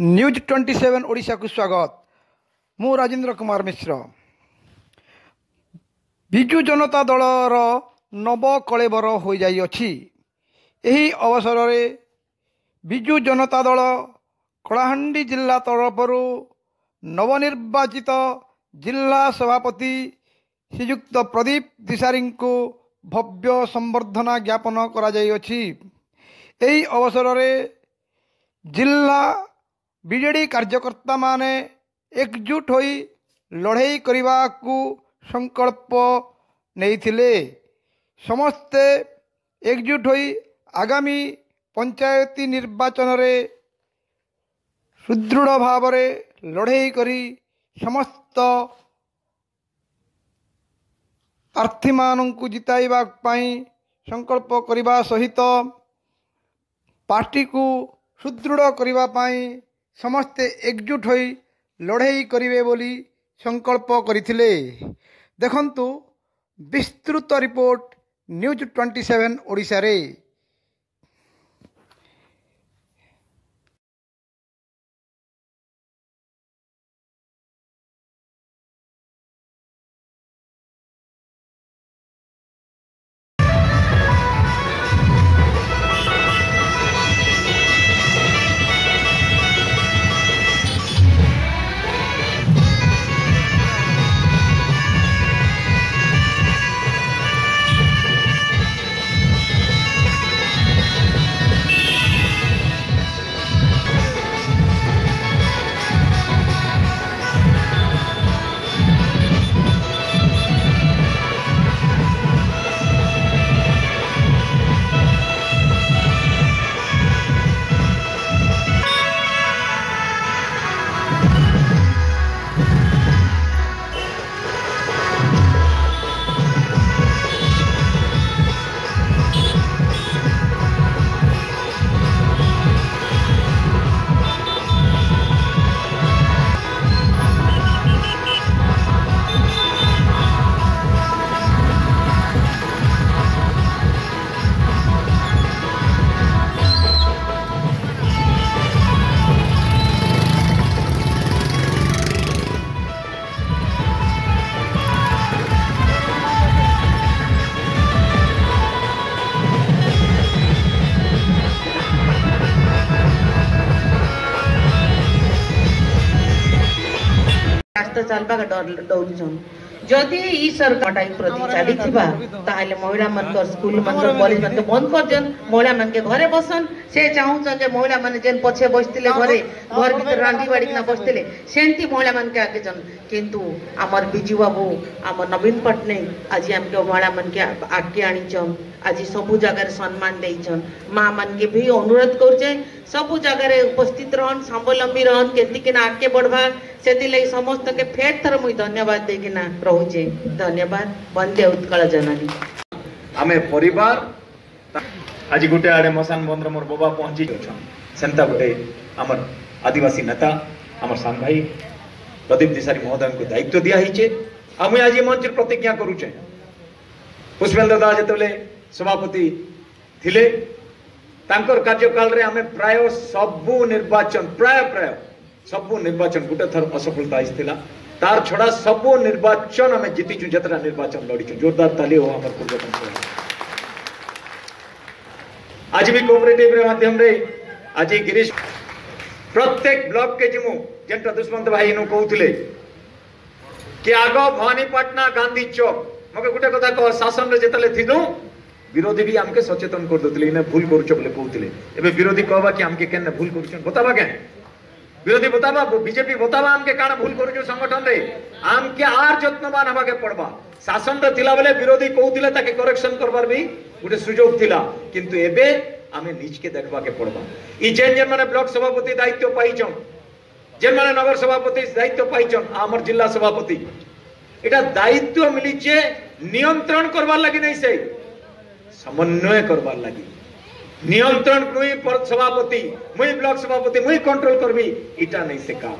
News 27 Odisha को स्वागत। मु राजेंद्र कुमार मिश्र। विजु जनता दलर नव कलेबर हो जाइछि। एही अवसर में विजु जनता दल कलाहांडी जिला तरफर नवनिर्वाचित जिला सभापति श्रीयुक्त प्रदीप दिशारी को भव्य संबर्धना ज्ञापन करा जाइछि। एही अवसर में जिला बीजेडी कार्यकर्ता माने एकजुट होई लड़ाई करने को संकल्प नहीं। समस्ते एकजुट होई आगामी पंचायती निर्वाचन रे सुदृढ़ भाव में लड़ाई करी समस्त प्रार्थी मानू जिताइबा पाई संकल्प करने सहित पार्टी को सुदृढ़ करने पाई समस्ते एकजुट होई लड़ाई करिवे बोली संकल्प करथिले। देखंतु विस्तृत रिपोर्ट न्यूज 27 ओडिशा रे। रास्ता चलवा डरुन जदि ई सरकार प्रति चली ताहले महिला मन स्कूल मन कॉलेज मन बंद कर देन। महिला मन के घरे बसन से चाहून जे महिला मन जेन पछे बसतिले घरे घर भीतर रांधी बाड़ी ना बसतिले सेंती महिला मन के आगे जन। किंतु हमर बिजू बाबू हमर नवीन पटनायक आज हमके महिला मन के आगे आनीचन। आज सबु जगह सम्मान देइचन। माँ मन के भी अनुरोध करजे सबु जगह उपस्थित रहन, स्वावलंबी रहन, केतिकिना आगे बढ़वा से समस्त के फेर थर मुई धन्यवाद देकिना रहुचे। धन्यवाद। वंदे उत्कल जननी। आमे परिवार आज गोटे आड़े मसान बंद्र मोर बाबा पहुंची सेंता गोटे आमर आदिवासी नेता आमर सान भाई प्रदीप दिशारी महोदय को दायित्व दिया हिचे। आम आज मंच प्रतिज्ञा करुचे पुष्पेंद्र दास जेतले सभापति थिले तांकर कार्यकाल रे आमे प्राय सबु निर्वाचन प्राय सबु निर्वाचन गोटे थर असफलता आइथिला। तार छड़ा सबु निर्वाचन आमे जीतिचु। जतरा निर्वाचन लड़ीचु। जोरदार ताली हो हमर पूर्वतन। आज भी कोऑपरेटिव रे माध्यम रे आज गिरीश प्रत्येक ब्लॉक के जिमु जेंटा दुष्मंत भाई नु कहउथिले कि आगो भवानीपटना गांधी चौक मके गुटे कथा कह शासन रे जेतले थिनु विरोधी भी हमके सचेतन कर दतले इने भूल करूछ बोले कहउथिले। एबे विरोधी कहबा कि हमके केने भूल करूछ बताबा के विरोधी बताबा बीजेपी बताबा हमके काना भूल करूछ संगठन रे हमके आर यत्नवान हबा के पड़बा। शासन रे थिला बेले विरोधी कहउथिले ताके करेक्शन करबार भी गुटे सुयोग थिला। किंतु एबे आमे निज के देखबा के पड़बा। ई जेन माने ब्लॉक सभापति दायित्व पाइछन जेन माने नगर सभापति दायित्व पाइछन आमर जिला सभापति एटा दायित्व मिलिचे नियंत्रण करबार लागि नै से समन्वय करबार लागि। नियंत्रण मुई सभापति मुई ब्लॉक सभापति मुई कंट्रोल करबी इटा नहीं से काम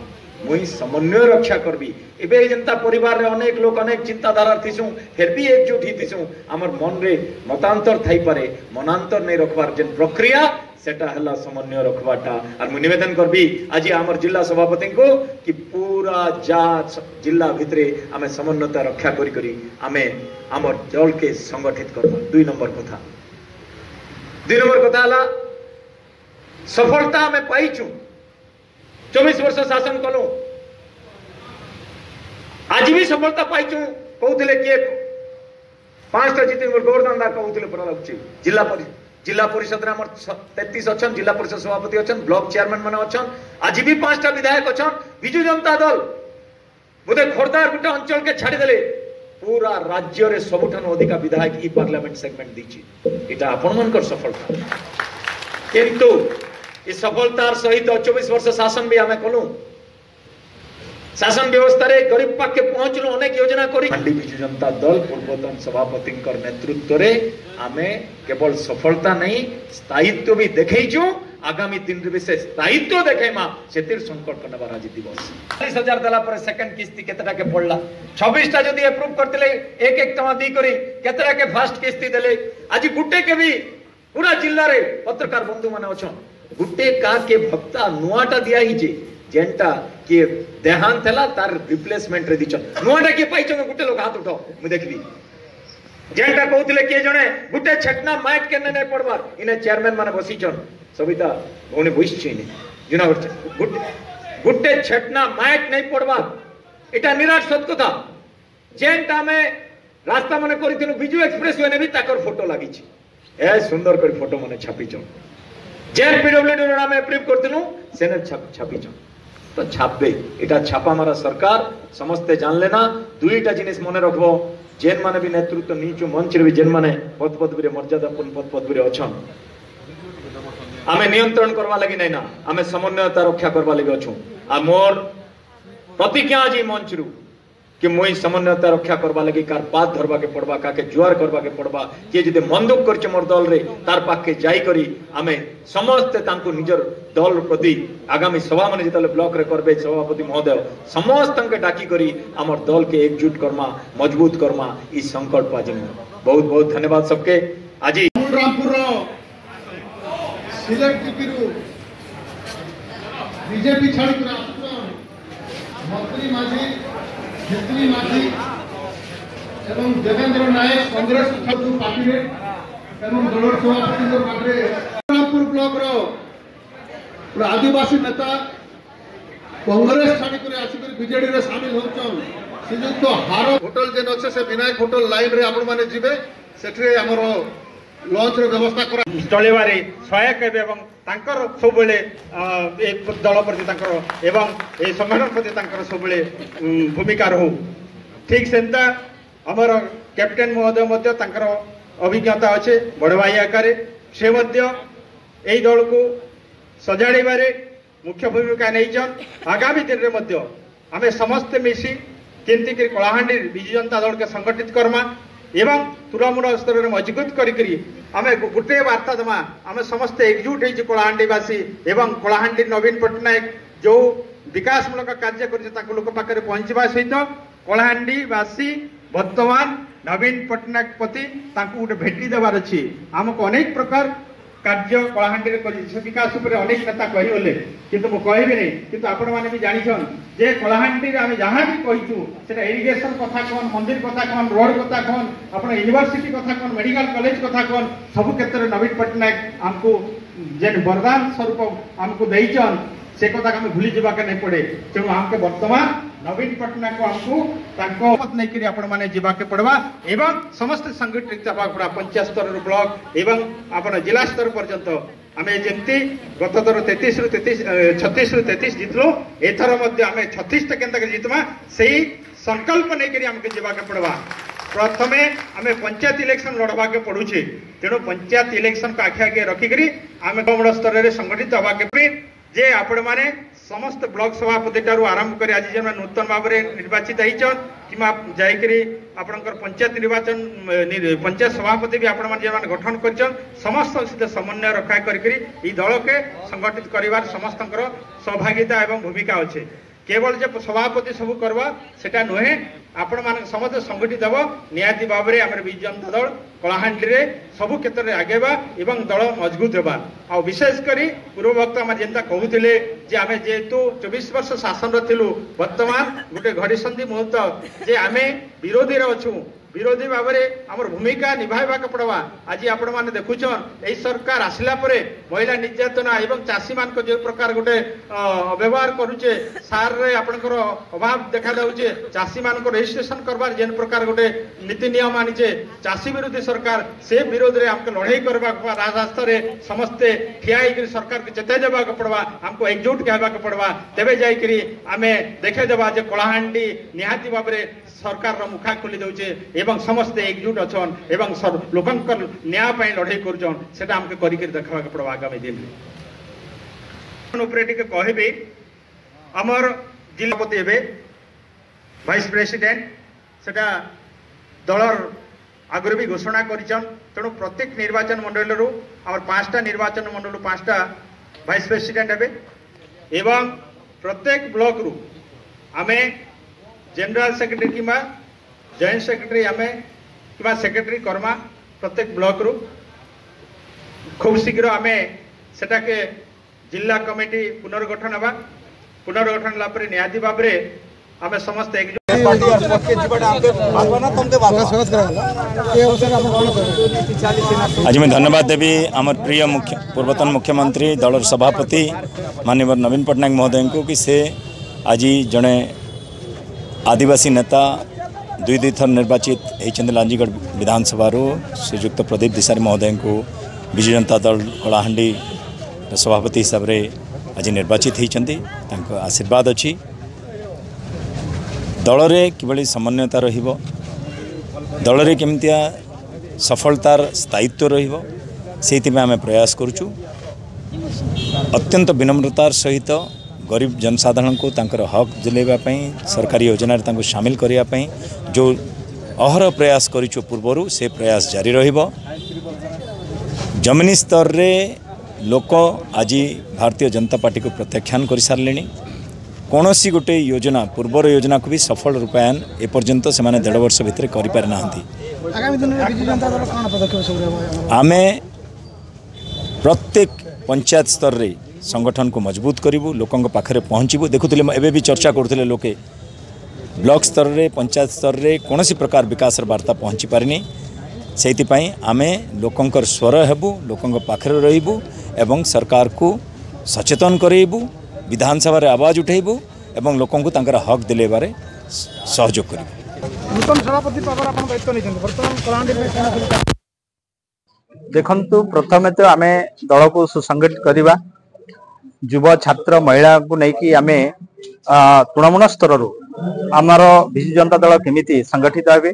मुई समन्वय रक्षा करबी। एबे जनता परिवार रे अनेक लोग अनेक चिंताधारा थिसु फिर भी एकजुट ही थिसु। हमर मन रे मतांतर थाई पारे मनांतर नहीं रखबार जेन प्रक्रिया सेटा हला समन्वय रखवाटा और मु निवेदन करबी आज आमर जिला सभापति को कि पूरा जिला भितरे आमे समन्वयता रक्षा करी करी आमे आमर दल के संगठित करबा। 2 नंबर कथा हला सफलता आमे पाइछु 24 वर्ष शासन कलो आज भी सफलता पाइछु कहउथिले के 5टा जीते गोवर्धन दा कहउथिले परा लागछि जिला परिषद रे हमर 33 अछन जिला परिषद सभापति अछन ब्लॉक चेयरमैन माने अछन आज भी 5टा विधायक अछन बिजू जनता दल बोधे खोरदार गुटा अंचल के छाड़ी देले पूरा राज्य रे सबुठान अधिका विधायक ई पार्लियामेंट सेगमेंट दिछि एटा आपण मनकर सफलता किंतु ई सफलतार सहित 24 वर्ष शासन भी हमें कलु शासन व्यवस्था रे गरीब पाके पहुंचलु अनेक योजना करी मंडी बिजू जनता दल पूर्वतन सभापति नेतृत्व रे आमे केवल सफलता नहीं स्थायित्व भी देखैछु आगामी दिन रे से स्थायित्व देखैमा सेतिर संकल्प नबार आज दिवस 40,000 दला पर सेकंड किस्ती केतटा के पड़ला 26 टा जदी अप्रूव करतले एक टका दी करी केतटा के फर्स्ट किस्ती देले आज गुटे के भी पूरा जिल्ला रे पत्रकार बंधु माने अछन गुटे का के भक्ता नुआटा दिया ही जे जेंटा के देहांत थला तार रिप्लेसमेंट रे दिचन नुआटा के पाइचन गुटे लोग हाथ उठाओ मु देखली जेंटा कहउथिले के जने गुटे छटना माइट केने नै पड़बार इने चेयरमैन माने बसिचन सविता भौणी बसिछिने जुनागढ़ गुटे छटना माइट नै पड़बार एटा निराट सत कथा जेंटा में रास्ता माने करिथिनु बिजू एक्सप्रेस वे ने भी ताकर फोटो लागिछि ए सुंदर कर फोटो माने छापिचन जेन पीडब्ल्यूडी रो नाम अप्रूव करथिनु सेने छापिचन तो छापे एटा छापा मारा सरकार समस्ते जान लेना 2टा जिनिस मने रखबो जेन माने भी नेतृत्व नीचु मंच रे भी जेन माने पद पदवी रे मर्यादापूर्ण पद पदवी रे अछन आमे नियंत्रण करवा लागि नै ना आमे समन्वयता रक्षा करवा लागि अछु आ मोर प्रतिज्ञा जी मंच रु कि मोई समन्वयता रक्षा करवा लगी कार पात धरवा के पड़बा काके जुआर करवा के पड़बा के जदि मंदुक करछ मोर दल रे तार पाके जाई करी आमे समस्त तांको निजर दल प्रति आगामी सभा माने जतले ब्लॉक रे करबे सभापति महोदय समस्त के डाकी करी हमर दल के एकजुट करमा मजबूत करमा ई संकल्प आज बहुत बहुत धन्यवाद सबके आज रामपुर रो सिलेक्ट किरु बीजेपी छाड़ी कर मंत्री माझी जितनी माझी एवं देवेंद्र नायक कांग्रेस छात्र पार्टी रे एवं दलर सभापति जो पार्टी रामपुर ब्लॉक रो आदिवासी नेता कांग्रेस छाड़ी कर आसी कर बीजेडी रे शामिल होचन से जो हार होटल जेन अच्छे से विनायक होटल लाइन रे आपण माने जिबे सेठरे हमरो लॉन्च रो व्यवस्था करा चलेबारे सहायक एवं तांकर सब बेले एक दल प्रति तांकर एवं ए संगठन प्रति तांकर सब बेले भूमिका रहू ठीक सेंता हमर कैप्टेन महोदय मध्य तांकर अभिज्ञता अच्छे बड़ भाई आकार से मध्य एई दल को सजाड़े मुख्य भूमिका नहींचन आगामी दिन रे मध्य आमे समस्त मिसी केंती के कलाहांडी बिजू जनता दल के संगठित करमा एवं तुरामूल स्तर में मजबूत करी आमे गोटे वार्ता दमा आमे समस्त एकजुट होई कलाहांडीवासी एवं कलाहांडी नवीन पट्टनायक जो विकासमूलक कार्य कर लोक पाखे पहुंचवा सहित कलाहांडीवासी वर्तमान नवीन पट्टनायक प्रति गोटे भेटी देवार अच्छी आमको अनेक प्रकार कार्य कलाहांडी विकास अनेक नेता कहगले किंतु मु कहबी नहीं किंतु आपण मैंने भी जानिछन जे कलाहांडी आम जहाँ भी कहीचु से इरिगेशन कथा कौन मंदिर कथा कौन रोड कथा कौन अपना यूनिवर्सिटी कथा कौन मेडिकल कॉलेज कथा कौन सब क्षेत्र में नवीन पट्टनायक आमको जेन वरदान स्वरूप आमको देइचन से कथा आम भूली जावा के नहीं पड़े तेणु आमके वर्तमान नवीन पट्टनायक को आमको मत नहीं करी आपण माने जीवा के पड़वा एवं समस्त संगठित पड़ा पंचायत स्तर ब्लॉक एवं अपन जिला स्तर पर्यंत आमे जेंती गत थर 36 रु 33 जितलु एथर मध्य आमे 36 टा केंता के जितमा सेही संकल्प नहीं करी आमके जीवा के पड़वा प्रथमे आमे पंचायत इलेक्शन लड़वा के पड़ुछे तेणु पंचायत इलेक्शन को आखि आगे रखिकरी आमे बड़ स्तर रे संगठित हवा के जे आपण माने समस्त ब्लॉक सभापति ठारू आरंभ कर आज जेन नूतन भाव में निर्वाचित होइचन किमा जाइकरी आपनकर पंचायत निर्वाचन पंचायत सभापति भी आपण माने जेन गठन करचन समस्त सहित समन्वय रक्षा करिकरी ई दल के संगठित करिवार समस्तकर सहभागिता एवं भूमिका अछि केवल जे सभापति सब करवा सेटा नुहे आपण मान समस्त संगठित हब निहाती भाव में आम विजु जनता दल कलाहांडी रे सबु क्षेत्र में आगेबा एवं दल मजबूत होगा आ विशेषकर पूर्व वक्ता आम जेनता कहते जे आम जेहेतु 24 वर्ष शासन थिलु वर्तमान गोटे घड़ी संधि मुहूर्त जे आम विरोधी अच्छू विरोधी भाव में आम भूमिका निभाइबा पड़वा आज आपण मैंने देखुन यही सरकार आसला महिला निर्यातना एवं चाषी मान जो प्रकार गोटे व्यवहार करुचे सार रे आपणकर अभाव देखा जाऊे चाषी मान रजिस्ट्रेशन करवार जेन प्रकार गोटे नीति नियम आनीचे चाषी विरोधी सरकार से विरोध में आमको लड़ाई करवा राजरास्ता रे समस्ते ठिया सरकार के चेताई देवा पड़वा आमको एकजुट कहवा पड़वा तेबे जाइकरी आमे देखे देवा जे कलाहांडी निहाती भाव में सरकार मुखा खोली दौचे एवं समस्ते एकजुट अच्छन एवं लोकंकर न्याय पाई लड़ाई करुचन सेटा हमके करिके देखा पड़वा आगामी दिन उपरे टिके कहबे हमर जिलापति हेबे वाइस प्रेसिडेंट सेटा दलर आगुरी भी घोषणा करिचन तेणु प्रत्येक निर्वाचन मंडल रु आमर 5टा निर्वाचन मंडल 5टा वाइस प्रेसिडेंट हेबे एवं प्रत्येक ब्लॉक रु आमे जनरल सेक्रेटरी किंवा जॉइंट सेक्रेटरी आमे किंवा सेक्रेटरी कर्मा प्रत्येक ब्लॉक रु खूब शीघ्र आमे सेटा के जिला कमिटी पुनर्गठन हवा पुनर्गठन ला परे निहाती भाव में आमे समस्त एक आज मैं धन्यवाद देवी आम प्रिय पूर्वतन मुख्यमंत्री दलर सभापति माननीय नवीन पट्टनायक महोदय को कि से आज जड़े आदिवासी नेता दुई थर निर्वाचित होती लांजीगढ़ विधानसभा श्रीयुक्त प्रदीप दिशारी महोदय को विजु जनता दल कलाहांडी सभापति हिसाब से आज निर्वाचित होती आशीर्वाद अच्छी दल में किभली समन्वयता रहिबो दल में केमतिया सफलतार स्थायित्व रहिबो सेति में आमे प्रयास करूचु अत्यंत विनम्रतार सहित गरीब जनसाधारण को तांकर हक दिलेबापी सरकारी योजना शामिल करने जो अहर प्रयास करूँ पूर्वर से प्रयास जारी रहिबो जमीनी स्तर रे लोक आज भारतीय जनता पार्टी को प्रत्याख्यान कर सारे कौन सी गोटे योजना पूर्वर योजना को भी सफल रूपायन एपर्यंत से 1.5 वर्ष भितर करें आमे प्रत्येक पंचायत स्तर रे संगठन को मजबूत करूँ लोकों पाखे पहुँचू देखुले एवं भी चर्चा करते लोके ब्लॉक स्तर रे पंचायत स्तर रे कौन सी प्रकार विकास वार्ता पहुँची पारिनी से आमे लोकंकर स्वर हेबू लोकों पाखे रहिबू एवं सरकार को सचेतन करेबू विधानसभा रे आवाज उठेबू एवं लोकों को तांकर हक दिलेबारे सहयोग करूँ। देखंतु प्रथमे तो आमे दल को सुसंगठित करवा युवा छात्र महिला को लेकिन आमे तृणमूल स्तर आमर विजु जनता दल केमिति संगठित हे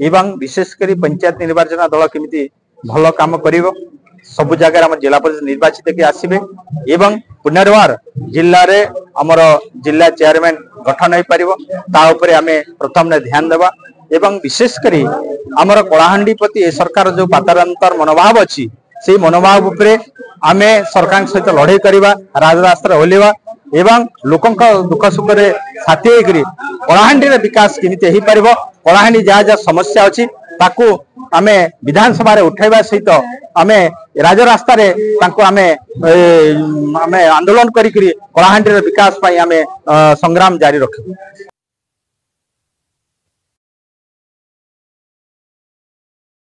एवं विशेषकर पंचायत निर्वाचन दल केमिति भल काम करिवो सबु जगह आम जिला परिषद निर्वाचित के आसबे एवं पुनर्वार जिले रे आमर जिला चेयरमैन गठन हो पारिबो ता उपरे आमे प्रथम ने ध्यान देवा एवं विशेषकर आमर कलाहांडी प्रति ए सरकार जो पातारंतर मनोभाव अच्छी से मनोभाव उपरे आमे सरकार सहित लड़ाई करवा राजरास्ता ओल्लेवा एवं लोकों दुख सुख रे साथी होकर कलाहांडी रे विकास केमिति हो पारिबो कलाहांडी जहाँ जहाँ समस्या अच्छी ताकू आमे विधानसभा रे उठाइबा सहित आमे राजरास्ता रे तांको आमे आंदोलन करी कलाहांडी रे विकास पाई आमे संग्राम जारी रखिबो।